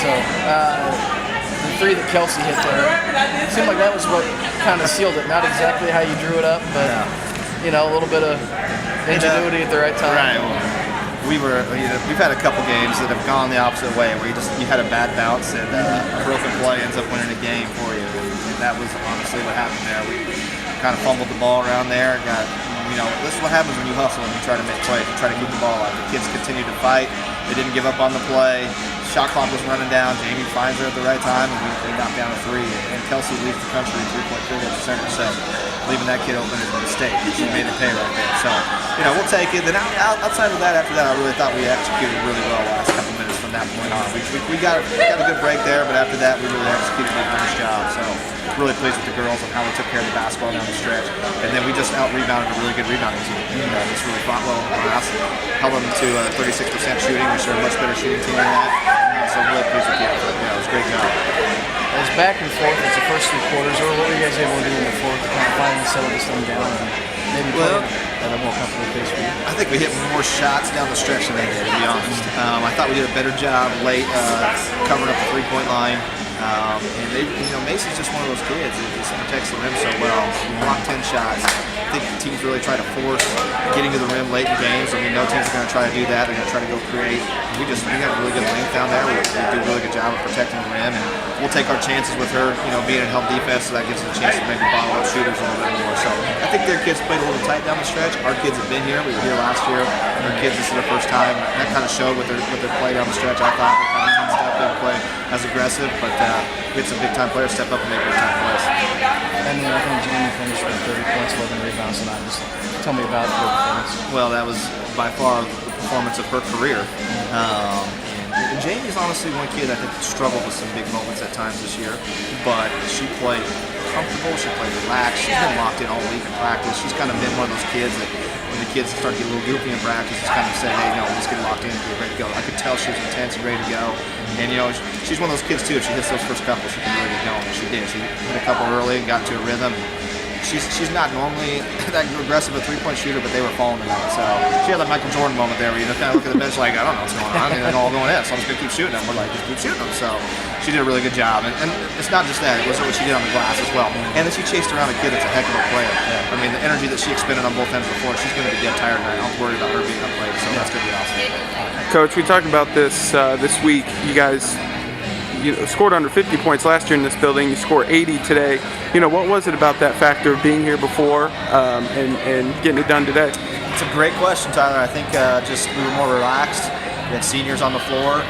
So the three that Kelsey hit there, it seemed like that was what kind of sealed it. Not exactly how you drew it up, but you know, a little bit of ingenuity at the right time. Right. We've had a couple games that have gone the opposite way, where you had a bad bounce and a broken play ends up winning a game for you, and that was honestly what happened there. We kind of fumbled the ball around there. This is what happens when you hustle and you try to make plays. You try to keep the ball alive. The kids continued to fight. They didn't give up on the play. Shot clock was running down. Jamie finds her at the right time, and we knocked down a three. And Kelsey leads the country in three-point field goal percentage. So leaving that kid open is a mistake. She made it pay right there. So we'll take it. Then outside of that, after that, I really thought we executed really well the last couple minutes from that point on. We got a good break there, but after that, we really executed a nice job. So really pleased with the girls and how we took care of the basketball down the stretch. And then we just out-rebounded a really good rebounding team. Just really fought well on the glass, held them to 36% shooting, which are a much better shooting team than that. So I'm really pleased with the effort. It was a great job. It was back and forth. It's the first three quarters. Or what were you guys able to do in the fourth to kind of finally settle this thing down and maybe play at a more comfortable pace for you? I think we hit more shots down the stretch than they did, to be honest. I thought we did a better job late covering up the three-point line. And Macy's just one of those kids that just protects the rim so well. We blocked 10 shots. I think the teams really try to force getting to the rim late in games, and we know teams are going to try to do that. They're going to try to go create. We got a really good length down there. We do a really good job of protecting the rim, and we'll take our chances with her, being in help defense, so that gives us a chance to maybe bottle up shooters a little bit more. So I think their kids played a little tight down the stretch. Our kids have been here. We were here last year. Our kids, this is their first time. That kind of showed with their play down the stretch. I thought they kind of didn't step in play as aggressive, but we had some big-time players step up and make big-time plays. And then I think Jamie finished with 30 points, 11 rebounds tonight. Just tell me about your performance. Well, that was by far the performance of her career. And Jamie's honestly one kid I think struggled with some big moments at times this year, but she played comfortable, she played relaxed, she's been locked in all week in practice. She's kind of been one of those kids that when the kids start to get a little goofy in practice, just kind of say, hey, let's get locked in and get ready to go. I could tell she was intense and ready to go. And she's one of those kids too, if she hits those first couple, she can be ready to go, and she did. She hit a couple early and got into a rhythm. She's not normally that aggressive a three-point shooter, but they were falling tonight. So she had that Michael Jordan moment there where you kind of look at the bench like, I don't know what's going on. And they're all going in, so I'm just going to keep shooting them. We're like, just keep shooting them. So she did a really good job. And it's not just that. It was what she did on the glass as well. And then she chased around a kid that's a heck of a player. I mean, the energy that she expended on both ends before, she's going to be dead tired tonight. I don't worry about her being unplayed, so that's going to be awesome. Coach, we talked about this this week. You guys scored under 50 points last year in this building. You scored 80 today. What was it about that factor of being here before and getting it done today? It's a great question, Tyler. I think just we were more relaxed. We had seniors on the floor.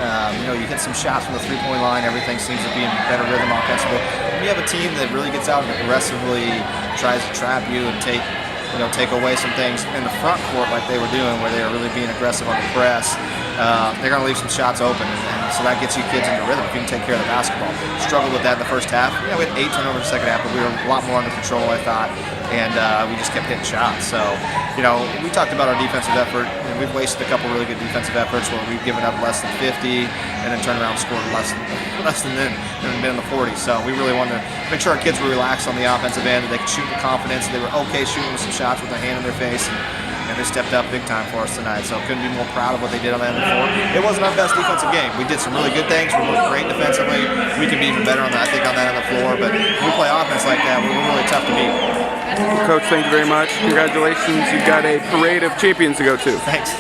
You hit some shots from the three-point line. Everything seems to be in better rhythm offensively. When you have a team that really gets out and aggressively tries to trap you and take away some things in the front court like they were doing, where they were really being aggressive on the press, they're going to leave some shots open, and so that gets you kids into rhythm if you can take care of the basketball. Struggled with that in the first half. We had 8 turnovers in the second half, but we were a lot more under control, I thought, and we just kept hitting shots. So, we talked about our defensive effort, and we've wasted a couple really good defensive efforts where we've given up less than 50 and then turned around and scored less than then and been in the 40s. So we really wanted to make sure our kids were relaxed on the offensive end, that they could shoot with confidence, they were okay shooting with some shots with their hand in their face, and they stepped up big time for us tonight. So couldn't be more proud of what they did on that end of the floor. It wasn't our best defensive game. We did some really good things. We were great defensively. We can be even better on that, I think, on that end of the floor. But when we play offense like that, we're really tough to beat. Coach, thank you very much. Congratulations. You've got a parade of champions to go to. Thanks.